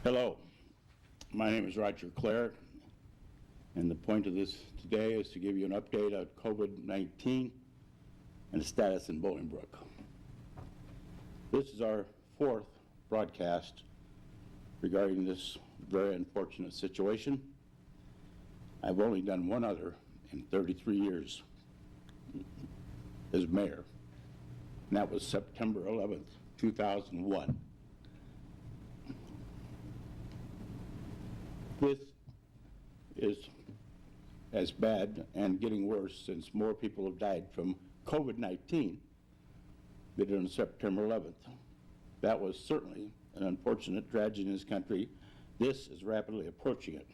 Hello, my name is Roger Clare, and the point of this today is to give you an update on COVID-19 and the status in Bolingbrook. This is our fourth broadcast regarding this very unfortunate situation. I've only done one other in 33 years as mayor, and that was September 11th, 2001. This is as bad and getting worse since more people have died from COVID-19 than on September 11th. That was certainly an unfortunate tragedy in this country. This is rapidly approaching it.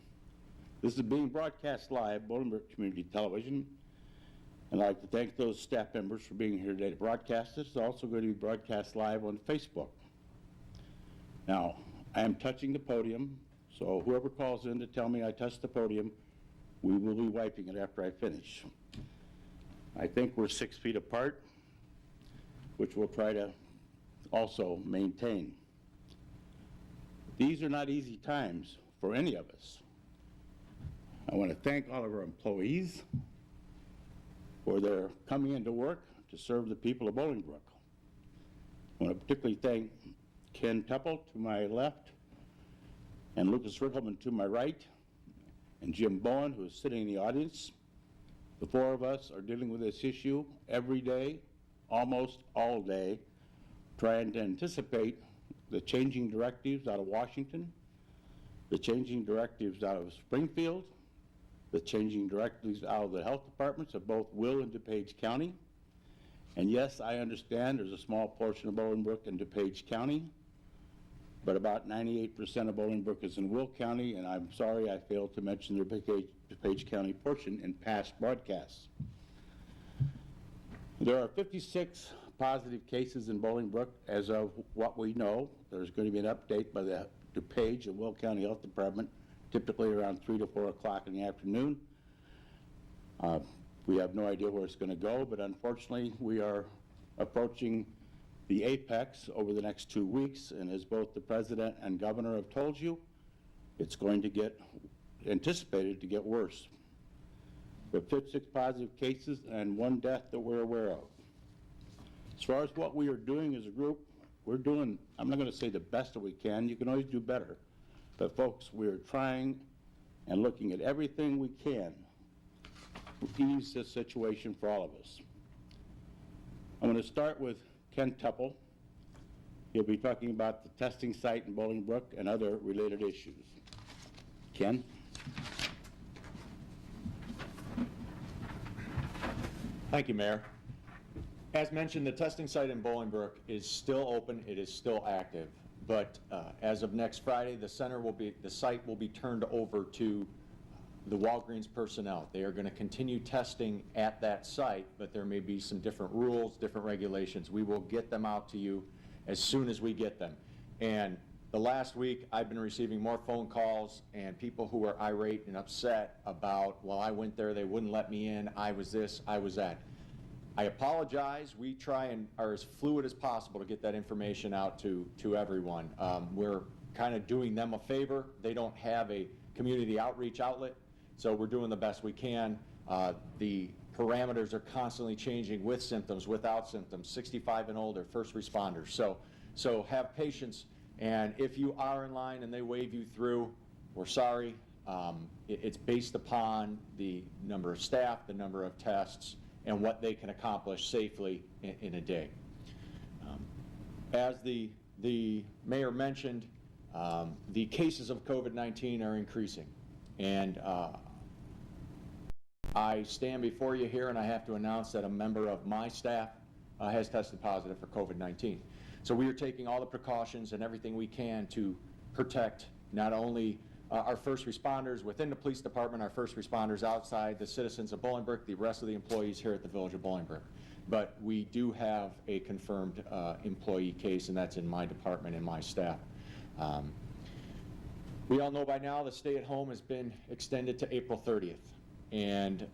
This is being broadcast live, Bolingbrook Community Television, and I'd like to thank those staff members for being here today to broadcast this. It's also going to be broadcast live on Facebook. Now, I am touching the podium, so whoever calls in to tell me I touched the podium, we will be wiping it after I finish. I think we're 6 feet apart, which we'll try to also maintain. These are not easy times for any of us. I want to thank all of our employees for their coming into work to serve the people of Bolingbrook. I want to particularly thank Ken Teppel to my left, and Lucas Rickleman to my right, and Jim Bowen, who is sitting in the audience. The four of us are dealing with this issue every day, almost all day, trying to anticipate the changing directives out of Washington, the changing directives out of Springfield, the changing directives out of the health departments of both Will and DuPage County. And yes, I understand there's a small portion of Bolingbrook in DuPage County, but about 98% of Bolingbrook is in Will County, and I'm sorry I failed to mention the DuPage County portion in past broadcasts. There are 56 positive cases in Bolingbrook as of what we know. There's going to be an update by the DuPage and Will County Health Department, typically around 3 to 4 o'clock in the afternoon. We have no idea where it's going to go, but unfortunately we are approaching the apex over the next 2 weeks, and as both the President and Governor have told you, it's going to get anticipated to get worse. We have 56 positive cases and 1 death that we're aware of. As far as what we are doing as a group, we're doing, I'm not going to say the best that we can, you can always do better, but folks, we're trying and looking at everything we can to ease this situation for all of us. I'm going to start with Ken Teppel. He'll be talking about the testing site in Bolingbrook and other related issues. Ken? Thank you, Mayor. As mentioned, the testing site in Bolingbrook is still open. It is still active. But as of next Friday, the site will be turned over to the Walgreens personnel. They are going to continue testing at that site, but there may be some different rules, different regulations. We will get them out to you as soon as we get them. And the last week, I've been receiving more phone calls and people who are irate and upset about, well, I went there, they wouldn't let me in, I was this, I was that. I apologize. We try and are as fluid as possible to get that information out to everyone. We're kind of doing them a favor. They don't have a community outreach outlet, so we're doing the best we can. The parameters are constantly changing with symptoms, without symptoms, 65 and older, first responders. So have patience, and if you are in line and they wave you through, we're sorry. It's based upon the number of staff, the number of tests, and what they can accomplish safely in a day. As the mayor mentioned, the cases of COVID-19 are increasing, and I stand before you here and I have to announce that a member of my staff has tested positive for COVID-19. So we are taking all the precautions and everything we can to protect not only our first responders within the police department, our first responders outside, the citizens of Bolingbrook, the rest of the employees here at the Village of Bolingbrook. But we do have a confirmed employee case, and that's in my department and my staff. We all know by now the stay-at-home has been extended to April 30th. And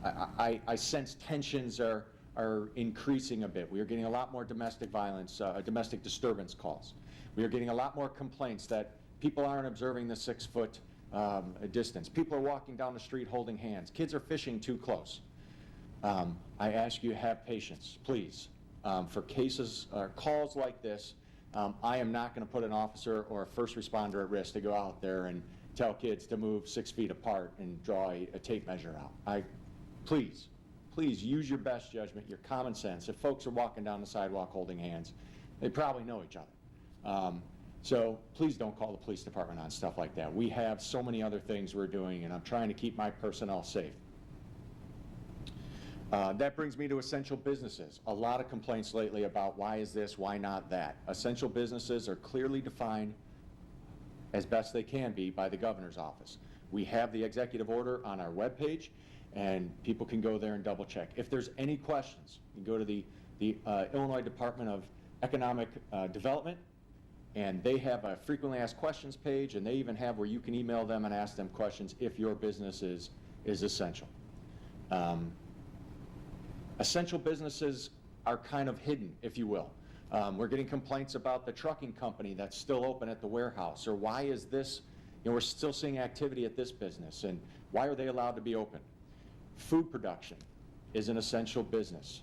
I sense tensions are are increasing a bit. We are getting a lot more domestic violence, domestic disturbance calls. We are getting a lot more complaints that people aren't observing the 6-foot distance. People are walking down the street holding hands. Kids are fishing too close. I ask you to have patience, please. For cases or calls like this, I am not going to put an officer or a first responder at risk to go out there and tell kids to move 6 feet apart and draw a tape measure out. Please use your best judgment, your common sense. If folks are walking down the sidewalk holding hands, they probably know each other. So please don't call the police department on stuff like that. We have so many other things we're doing, and I'm trying to keep my personnel safe. That brings me to essential businesses. A lot of complaints lately about why is this, why not that. Essential businesses are clearly defined as best they can be by the governor's office. We have the executive order on our webpage, and people can go there and double check. If there's any questions, you go to the Illinois Department of Economic Development, and they have a frequently asked questions page, and they even have where you can email them and ask them questions if your business is essential. Essential businesses are kind of hidden, if you will. We're getting complaints about the trucking company that's still open at the warehouse, or why is this, we're still seeing activity at this business, and why are they allowed to be open? Food production is an essential business.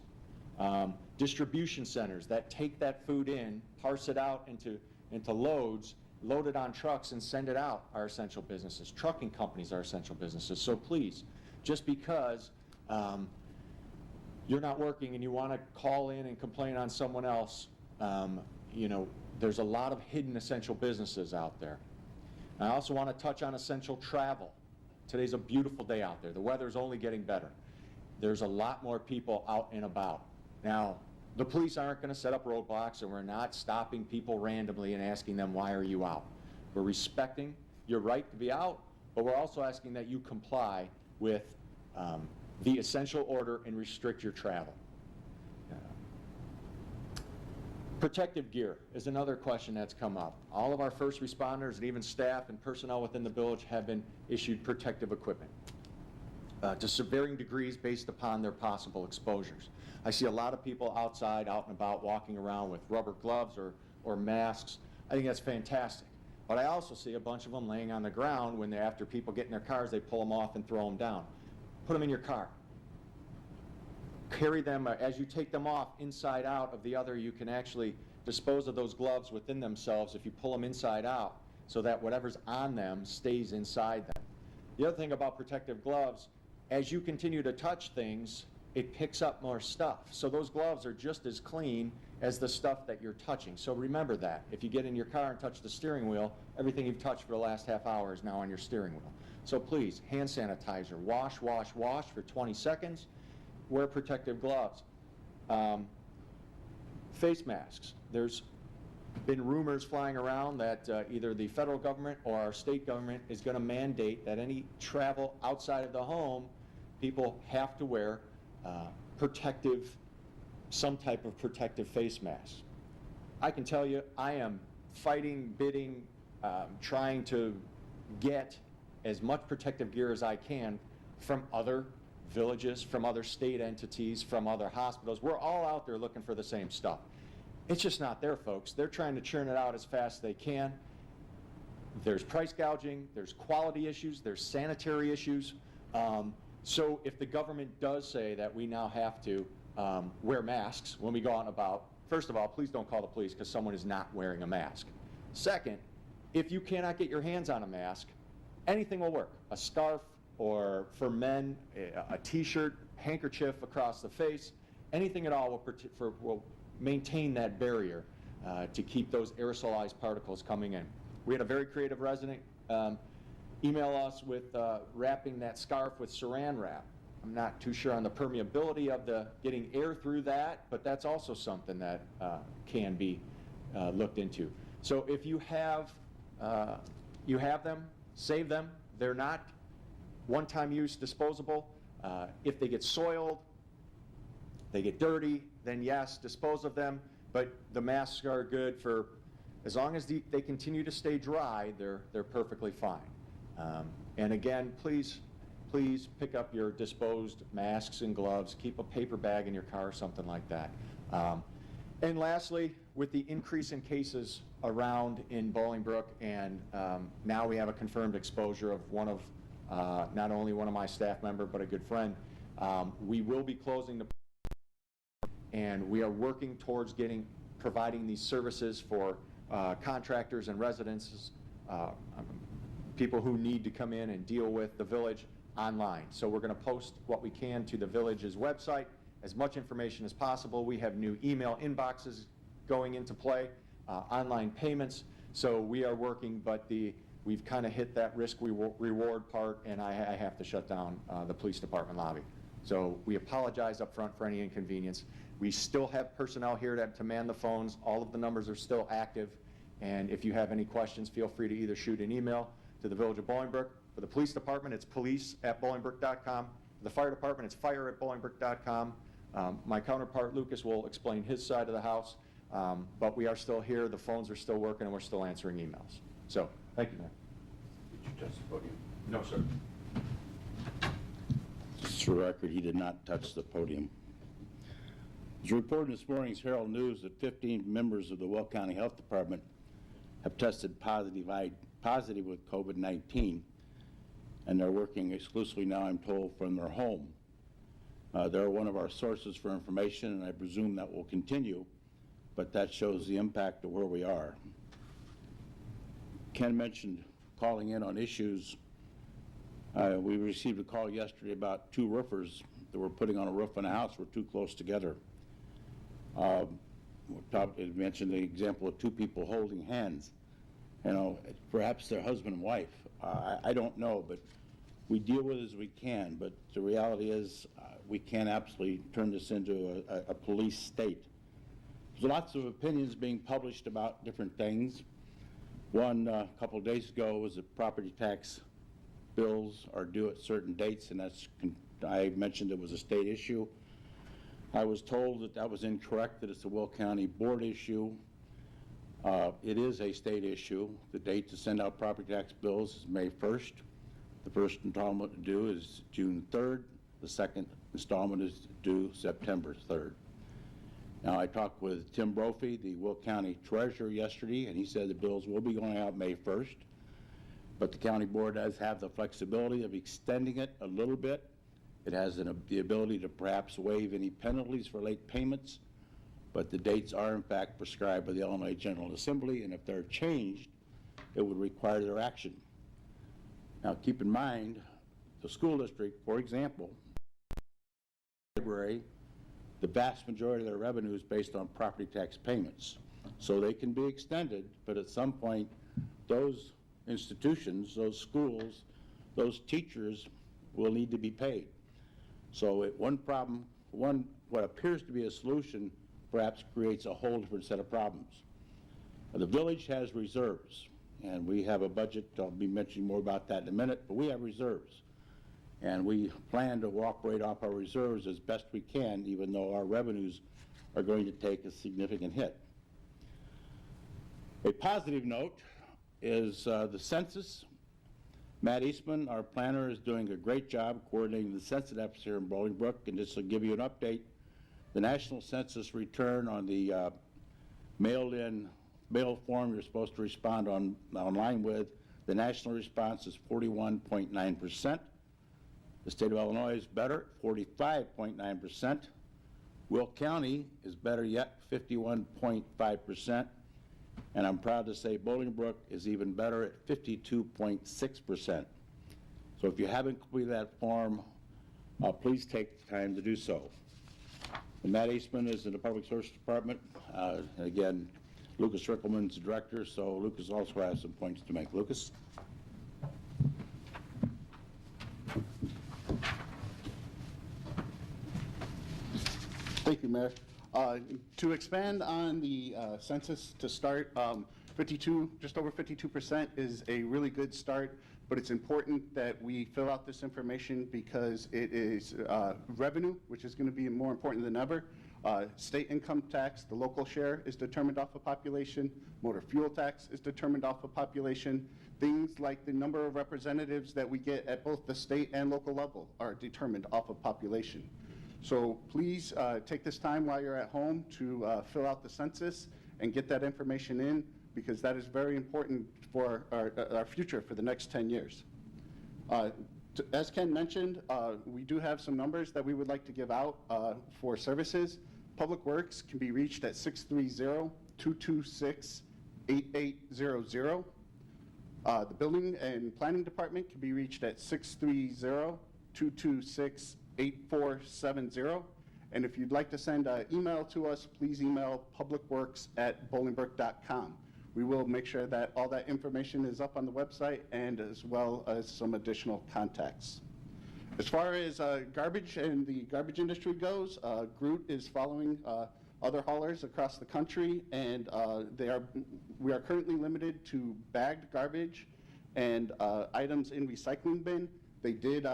Distribution centers that take that food in, parse it out into loads, load it on trucks and send it out are essential businesses. Trucking companies are essential businesses. So please, just because you're not working and you want to call in and complain on someone else, there's a lot of hidden essential businesses out there. I also want to touch on essential travel. Today's a beautiful day out there. The weather's only getting better. There's a lot more people out and about. Now, the police aren't going to set up roadblocks, and we're not stopping people randomly and asking them, why are you out? We're respecting your right to be out, but we're also asking that you comply with the essential order and restrict your travel. Protective gear is another question that's come up. All of our first responders and even staff and personnel within the village have been issued protective equipment to varying degrees based upon their possible exposures. I see a lot of people outside, out and about, walking around with rubber gloves or masks. I think that's fantastic. But I also see a bunch of them laying on the ground when after people get in their cars, they pull them off and throw them down. Put them in your car. Carry them, as you take them off, inside out of the other, you can actually dispose of those gloves within themselves if you pull them inside out, so that whatever's on them stays inside them. The other thing about protective gloves, as you continue to touch things, it picks up more stuff. So those gloves are just as clean as the stuff that you're touching. So remember that. If you get in your car and touch the steering wheel, everything you've touched for the last half hour is now on your steering wheel. So please, hand sanitizer, wash, wash, wash for 20 seconds. Wear protective gloves. Face masks. There's been rumors flying around that either the federal government or our state government is going to mandate that any travel outside of the home, people have to wear some type of protective face mask. I can tell you, I am fighting, bidding, trying to get as much protective gear as I can from other villages, from other state entities, from other hospitals. We're all out there looking for the same stuff. It's just not there, folks. They're trying to churn it out as fast as they can. There's price gouging, there's quality issues, there's sanitary issues. So if the government does say that we now have to wear masks when we go out and about, first of all, please don't call the police because someone is not wearing a mask. Second, if you cannot get your hands on a mask, anything will work. A scarf, or for men, a t-shirt, handkerchief across the face, anything at all will maintain that barrier to keep those aerosolized particles coming in. We had a very creative resident email us with wrapping that scarf with saran wrap. I'm not too sure on the permeability of getting air through that, but that's also something that can be looked into. So if you have them, save them. They're not one-time use, disposable. If they get soiled, they get dirty, then yes, dispose of them. But the masks are good for, as long as they continue to stay dry, they're perfectly fine. And again, please, please pick up your disposed masks and gloves, keep a paper bag in your car or something like that. And lastly, with the increase in cases around in Bolingbrook, and now we have a confirmed exposure of one of, not only one of my staff member, but a good friend, we will be closing the, and we are working towards providing these services for contractors and residents, people who need to come in and deal with the village online. So we're going to post what we can to the village's website, as much information as possible. We have new email inboxes going into play, online payments. So we are working, but we've kind of hit that risk reward part, and I have to shut down the police department lobby. So we apologize up front for any inconvenience. We still have personnel here to man the phones. All of the numbers are still active. And if you have any questions, feel free to either shoot an email to the Village of Bolingbrook. For the police department, it's police@bolingbrook.com. For the fire department, it's fire@bolingbrook.com. My counterpart, Lucas, will explain his side of the house. But we are still here, the phones are still working, and we're still answering emails. So, thank you, Mayor. Did you touch the podium? No, sir. Just for the record, he did not touch the podium. As reported in this morning's Herald News that 15 members of the Will County Health Department have tested positive with COVID-19, and they're working exclusively now, I'm told, from their home. They're one of our sources for information, and I presume that will continue, but that shows the impact of where we are. Ken mentioned calling in on issues. We received a call yesterday about two roofers that were putting on a roof in a house were too close together. It mentioned the example of two people holding hands. You know, perhaps they're husband and wife. I don't know, but we deal with it as we can. But the reality is we can't absolutely turn this into a police state. There's lots of opinions being published about different things. One a couple of days ago was that property tax bills are due at certain dates, and I mentioned it was a state issue. I was told that that was incorrect, that it's a Will County Board issue. It is a state issue. The date to send out property tax bills is May 1st. The first installment due is June 3rd. The second installment is due September 3rd. Now, I talked with Tim Brophy, the Will County Treasurer, yesterday, and he said the bills will be going out May 1st. But the county board does have the flexibility of extending it a little bit. It has the ability to perhaps waive any penalties for late payments, but the dates are in fact prescribed by the Illinois General Assembly, and if they're changed, it would require their action. Now, keep in mind, the school district, for example, library, the vast majority of their revenue is based on property tax payments. So they can be extended, but at some point, those institutions, those schools, those teachers will need to be paid. So what appears to be a solution perhaps creates a whole different set of problems. The village has reserves, and we have a budget. I'll be mentioning more about that in a minute, but we have reserves. And we plan to operate off our reserves as best we can, even though our revenues are going to take a significant hit. A positive note is the census. Matt Eastman, our planner, is doing a great job coordinating the census efforts here in Bolingbrook, and just to give you an update, the national census return on the mail form you're supposed to respond online with, the national response is 41.9%. The state of Illinois is better, 45.9%. Will County is better yet, 51.5%. And I'm proud to say Bolingbrook is even better at 52.6%. So if you haven't completed that form, please take the time to do so. And Matt Eastman is in the Public Service Department. Again, Lucas Rickelman's the director, so Lucas also has some points to make. Lucas? Thank you, Mayor. To expand on the census to start, just over 52% is a really good start, but it's important that we fill out this information because it is revenue, which is going to be more important than ever. State income tax, the local share is determined off of population. Motor fuel tax is determined off of population. Things like the number of representatives that we get at both the state and local level are determined off of population. So please take this time while you're at home to fill out the census and get that information in, because that is very important for our future for the next 10 years. As Ken mentioned, we do have some numbers that we would like to give out for services. Public Works can be reached at 630-226-8800. The Building and Planning Department can be reached at 630-226-8470. And if you'd like to send an email to us, please email publicworks@bolingbrook.com. We will make sure that all that information is up on the website, and as well as some additional contacts. As far as garbage and the garbage industry goes, Groot is following other haulers across the country, and we are currently limited to bagged garbage and items in recycling bin. They did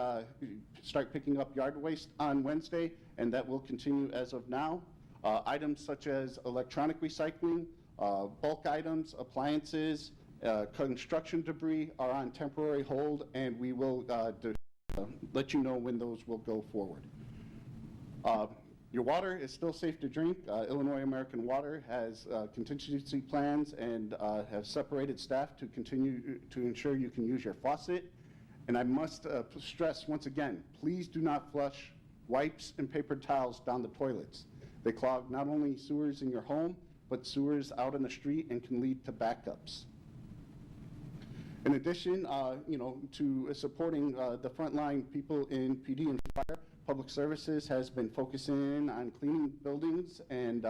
start picking up yard waste on Wednesday, and that will continue as of now. Items such as electronic recycling, bulk items, appliances, construction debris are on temporary hold, and we will let you know when those will go forward. Your water is still safe to drink. Illinois American Water has contingency plans and have separated staff to continue to ensure you can use your faucet. And I must stress once again, please do not flush wipes and paper towels down the toilets. They clog not only sewers in your home, but sewers out in the street and can lead to backups. In addition, to supporting the frontline people in PD and fire, Public Services has been focusing on cleaning buildings, and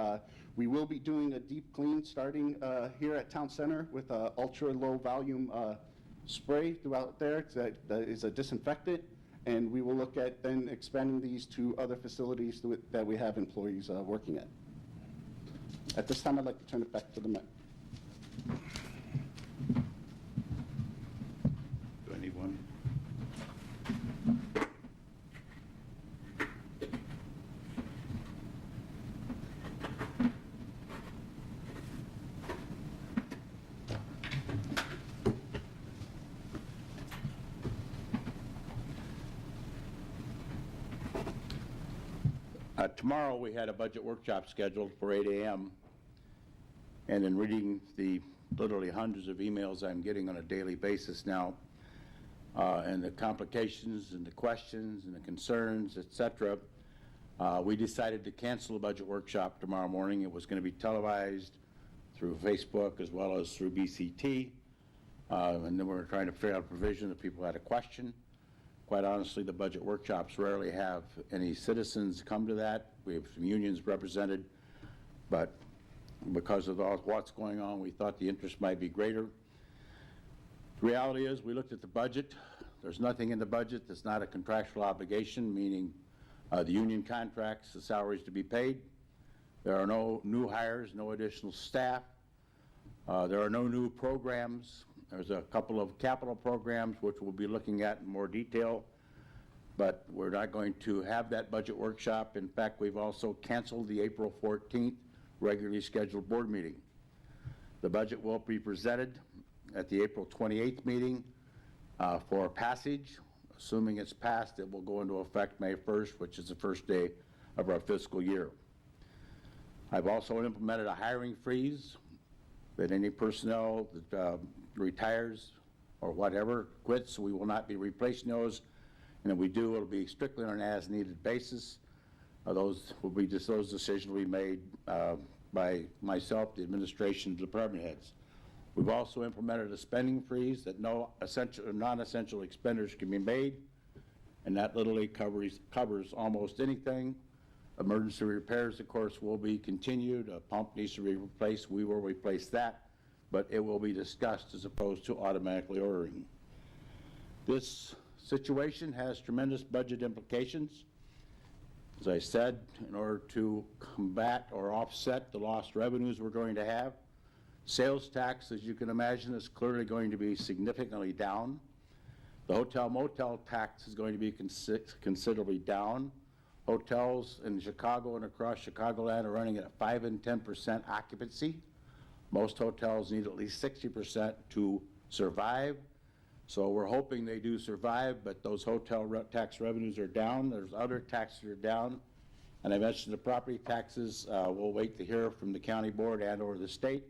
we will be doing a deep clean starting here at Town Center with an ultra low volume spray throughout there that is a disinfectant, and we will look at then expanding these to other facilities that we have employees working at. At this time, I'd like to turn it back to the mayor. Do I need one? Tomorrow, we had a budget workshop scheduled for 8 a.m. And in reading the literally hundreds of emails I'm getting on a daily basis now, and the complications and the questions and the concerns, etc., we decided to cancel the budget workshop tomorrow morning. It was going to be televised through Facebook as well as through BCT. And then we're trying to figure out a provision if people had a question. Quite honestly, the budget workshops rarely have any citizens come to that. We have some unions represented, but because of what's going on, we thought the interest might be greater. The reality is, we looked at the budget. There's nothing in the budget that's not a contractual obligation, meaning the union contracts, the salaries to be paid. There are no new hires, no additional staff. There are no new programs. There's a couple of capital programs which we'll be looking at in more detail, but we're not going to have that budget workshop. In fact, we've also canceled the April 14th regularly scheduled board meeting. The budget will be presented at the April 28th meeting for passage. Assuming it's passed, it will go into effect May 1st, which is the first day of our fiscal year. I've also implemented a hiring freeze that any personnel that retires or whatever quits, we will not be replacing those, and if we do, it'll be strictly on an as-needed basis. Those decisions will be made by myself, the administration, department heads. We've also implemented a spending freeze that no essential or non-essential expenditures can be made, and that literally covers almost anything. Emergency repairs, of course, will be continued. A pump needs to be replaced. We will replace that, but it will be discussed as opposed to automatically ordering. This situation has tremendous budget implications. As I said, in order to combat or offset the lost revenues we're going to have, sales tax, as you can imagine, is clearly going to be significantly down. The hotel motel tax is going to be considerably down. hotels in Chicago and across Chicagoland are running at 5 and 10% occupancy. Most hotels need at least 60% to survive. So we're hoping they do survive, but those hotel tax revenues are down. There's other taxes that are down. And I mentioned the property taxes. We'll wait to hear from the county board and or the state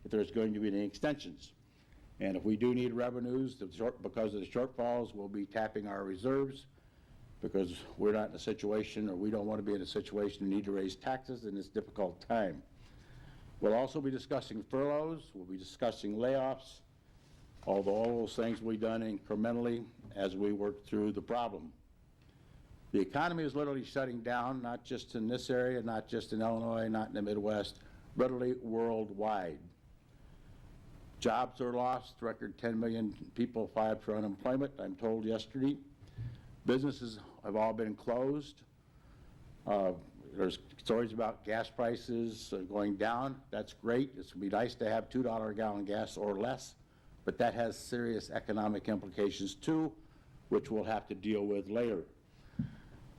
if there's going to be any extensions. And if we do need revenues because of the shortfalls, we'll be tapping our reserves because we're not in a situation, or we don't want to be in a situation to need to raise taxes in this difficult time. We'll also be discussing furloughs. We'll be discussing layoffs, although all those things will be done incrementally as we work through the problem. The economy is literally shutting down, not just in this area, not just in Illinois, not in the Midwest, literally worldwide. Jobs are lost, record 10 million people filed for unemployment, I'm told yesterday. Businesses have all been closed. There's stories about gas prices going down. That's great. It would be nice to have $2 a gallon gas or less, but that has serious economic implications too, which we'll have to deal with later.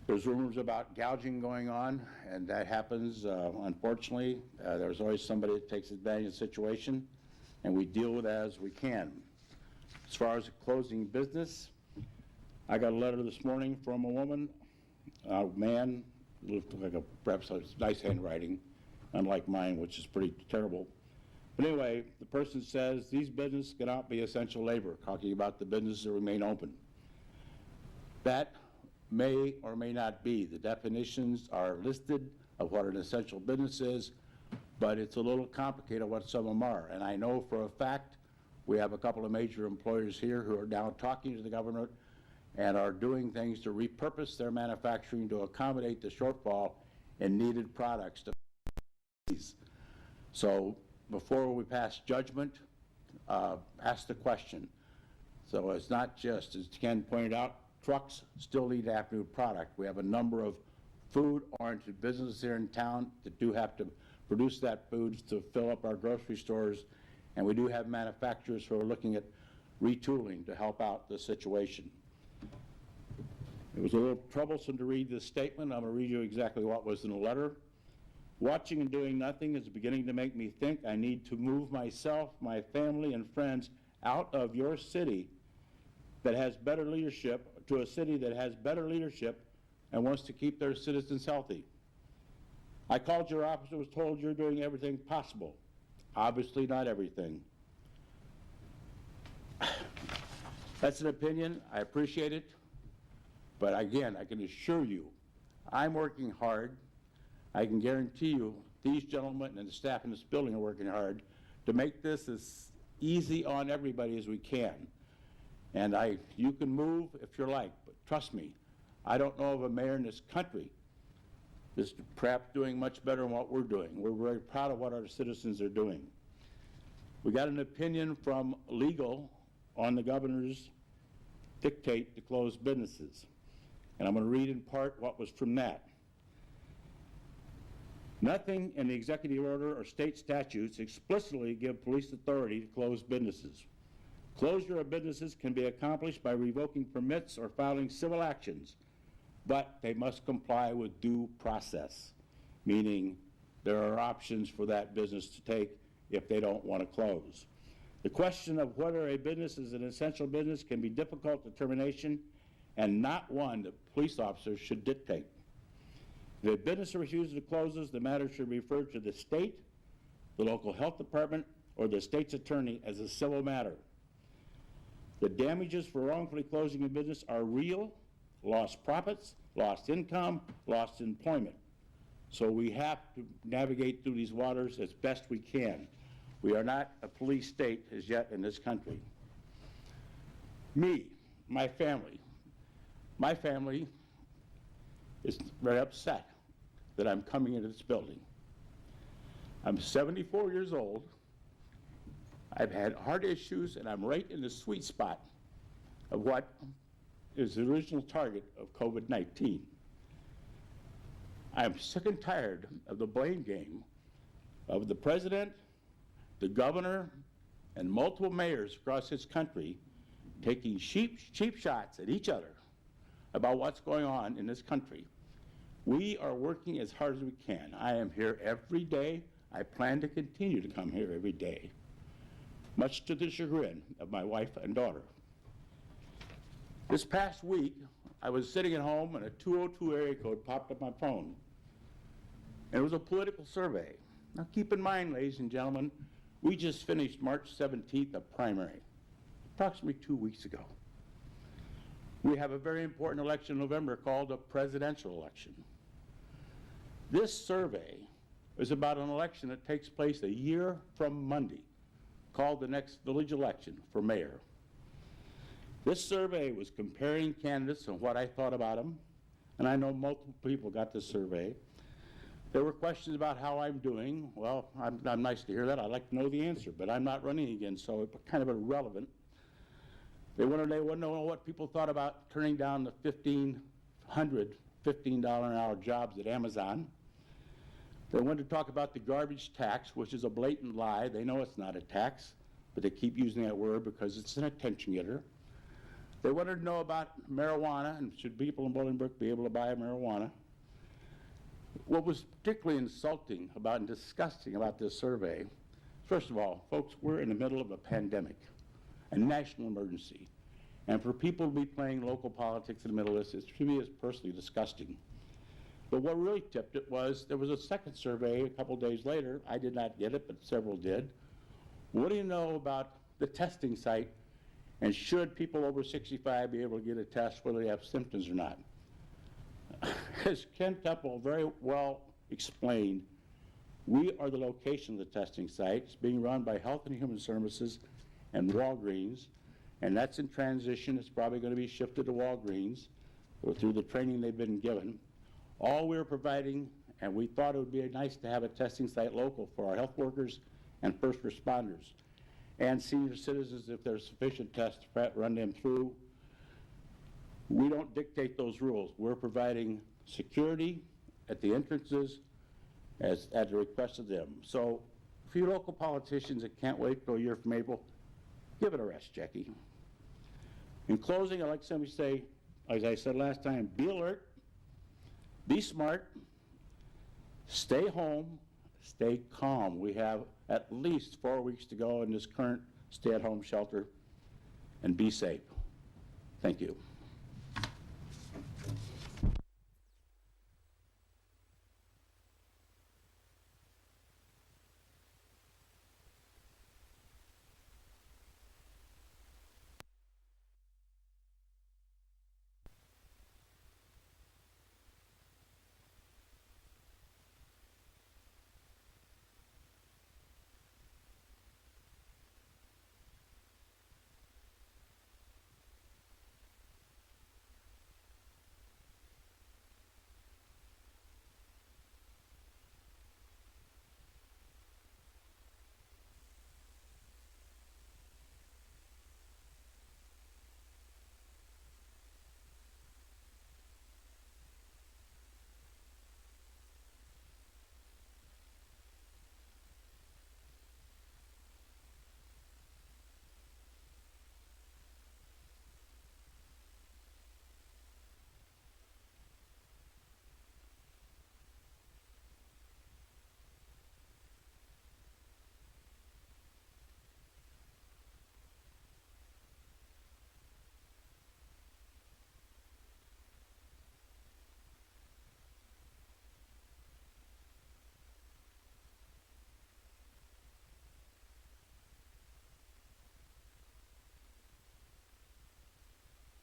There's rumors about gouging going on, and that happens, unfortunately. There's always somebody that takes advantage of the situation, and we deal with it as we can. As far as closing business, I got a letter this morning from a woman, a man, looked like perhaps a nice handwriting, unlike mine, which is pretty terrible. But anyway, the person says these businesses cannot be essential labor, talking about the businesses that remain open. That may or may not be. The definitions are listed of what an essential business is, but it's a little complicated what some of them are. And I know for a fact we have a couple of major employers here who are now talking to the government and are doing things to repurpose their manufacturing to accommodate the shortfall in needed products. So before we pass judgment, ask the question. So it's not just, as Ken pointed out, trucks still need to have new product. We have a number of food-oriented businesses here in town that do have to produce that food to fill up our grocery stores, and we do have manufacturers who are looking at retooling to help out the situation. It was a little troublesome to read this statement. I'm going to read you exactly what was in the letter. Watching and doing nothing is beginning to make me think I need to move myself, my family, and friends out of your city that has better leadership to a city that has better leadership and wants to keep their citizens healthy. I called your office and was told you're doing everything possible. Obviously not everything. That's an opinion. I appreciate it. But again, I can assure you, I'm working hard. I can guarantee you these gentlemen and the staff in this building are working hard to make this as easy on everybody as we can. And you can move if you like, but trust me, I don't know of a mayor in this country that's perhaps doing much better than what we're doing. We're very proud of what our citizens are doing. We got an opinion from legal on the governor's dictate to close businesses. And I'm going to read in part what was from that. Nothing in the executive order or state statutes explicitly give police authority to close businesses. Closure of businesses can be accomplished by revoking permits or filing civil actions, but they must comply with due process, meaning there are options for that business to take if they don't want to close. The question of whether a business is an essential business can be difficult determination and not one that police officers should dictate. If a business refuses to close, the matter should be referred to the state, the local health department, or the state's attorney as a civil matter. The damages for wrongfully closing a business are real: lost profits, lost income, lost employment. So we have to navigate through these waters as best we can. We are not a police state as yet in this country. Me, my family is very upset that I'm coming into this building. I'm 74 years old. I've had heart issues, and I'm right in the sweet spot of what is the original target of COVID-19. I'm sick and tired of the blame game of the president, the governor, and multiple mayors across this country taking cheap shots at each other about what's going on in this country. We are working as hard as we can. I am here every day. I plan to continue to come here every day, much to the chagrin of my wife and daughter. This past week, I was sitting at home and a 202 area code popped up my phone. And it was a political survey. Now keep in mind, ladies and gentlemen, we just finished March 17th, a primary, approximately 2 weeks ago. We have a very important election in November called a presidential election. This survey is about an election that takes place a year from Monday, called the next village election for mayor. This survey was comparing candidates and what I thought about them, and I know multiple people got this survey. There were questions about how I'm doing. Well, I'm nice to hear that. I'd like to know the answer, but I'm not running again, so it's kind of irrelevant. They wanted to know what people thought about turning down the $1,500 $15 an hour jobs at Amazon. They wanted to talk about the garbage tax, which is a blatant lie. They know it's not a tax, but they keep using that word because it's an attention getter. They wanted to know about marijuana, and should people in Bolingbrook be able to buy marijuana. What was particularly insulting about and disgusting about this survey, first of all, folks, we're in the middle of a pandemic, a national emergency. And for people to be playing local politics in the middle of this, to me, is personally disgusting. But what really tipped it was, there was a second survey a couple days later. I did not get it, but several did. What do you know about the testing site, and should people over 65 be able to get a test whether they have symptoms or not? As Ken Temple very well explained, we are the location of the testing site. It's being run by Health and Human Services and Walgreens, and that's in transition. It's probably going to be shifted to Walgreens through the training they've been given. All we're providing, and we thought it would be nice to have a testing site local for our health workers and first responders and senior citizens if there's sufficient tests to run them through. We don't dictate those rules. We're providing security at the entrances at the request of them. So for you local politicians that can't wait till a year from April, give it a rest, Jackie. In closing, I'd like somebody to say, as I said last time, be alert, be smart, stay home, stay calm. We have at least 4 weeks to go in this current stay-at-home shelter, and be safe. Thank you.